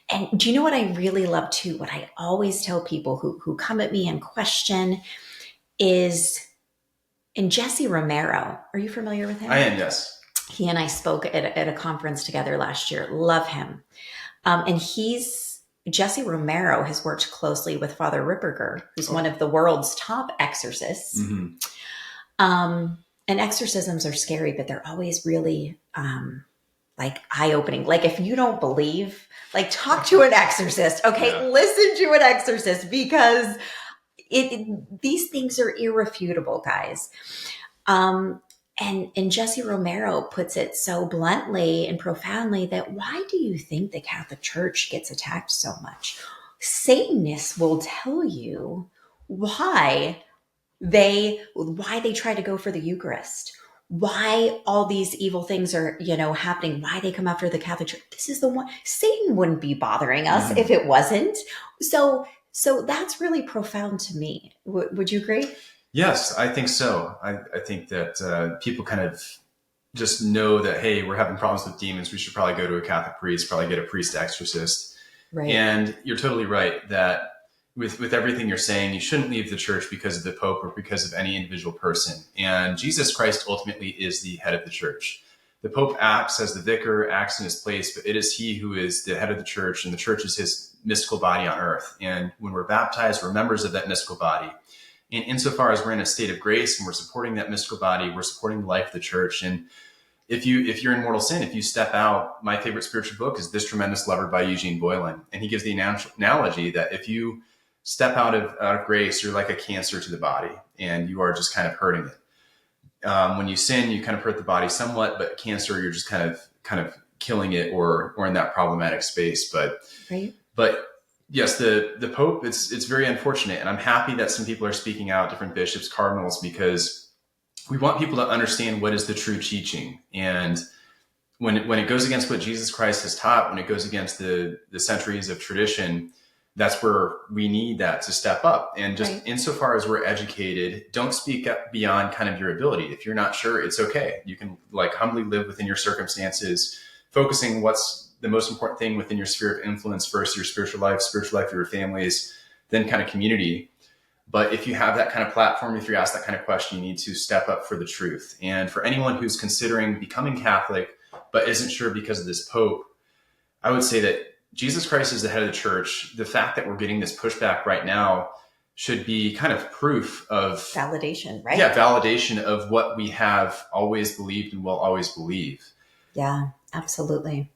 And do you know what I really love too? What I always tell people who come at me and question is in Jesse Romero. Are you familiar with I him? am, yes. He and I spoke at a conference together last year. Love him. And Jesse Romero has worked closely with Father Ripperger, who's one Oh. of the world's top exorcists. Hmm. And exorcisms are scary, but they're always really like eye-opening. Like if you don't believe, like talk to an exorcist. Okay, Yeah. listen to an exorcist because these things are irrefutable, guys. Um, and Jesse Romero puts it so bluntly and profoundly that why do you think the Catholic Church gets attacked so much? Satanists will tell you why why they try to go for the Eucharist, why all these evil things are, happening, why they come after the Catholic Church. This is the one. Satan wouldn't be bothering us Hmm. if it wasn't. So that's really profound to me. Would you agree? Yes, I think so. I think that people kind of just know that, hey, we're having problems with demons. We should probably go to a Catholic priest, probably get a priest exorcist. Right. And you're totally right that with everything you're saying, you shouldn't leave the church because of the Pope or because of any individual person. And Jesus Christ ultimately is the head of the church. The Pope acts as the vicar, acts in his place, but it is he who is the head of the church, and the church is his mystical body on earth. And when we're baptized, we're members of that mystical body. And insofar as we're in a state of grace and we're supporting that mystical body, we're supporting the life of the church. And if you're in mortal sin, if you step out, my favorite spiritual book is This Tremendous Lover by Eugene Boylan. And he gives the analogy that if you step out of grace, you're like a cancer to the body and you are just kind of hurting it. When you sin, you kind of hurt the body somewhat, but cancer, you're just kind of killing it or in that problematic space. Right. But yes, the Pope, it's very unfortunate. And I'm happy that some people are speaking out, different bishops, cardinals, because we want people to understand what is the true teaching. And when it goes against what Jesus Christ has taught, when it goes against the centuries of tradition, that's where we need that to step up. And just Right. insofar as we're educated, don't speak up beyond kind of your ability. If you're not sure, it's okay. You can like humbly live within your circumstances, focusing what's the most important thing within your sphere of influence. First, your spiritual life of your families, then kind of community. But if you have that kind of platform, if you're asked that kind of question, you need to step up for the truth. And for anyone who's considering becoming Catholic, but isn't sure because of this Pope, I would say that Jesus Christ is the head of the church. The fact that we're getting this pushback right now should be kind of proof of Validation, right? Yeah, validation of what we have always believed and will always believe. Yeah, absolutely.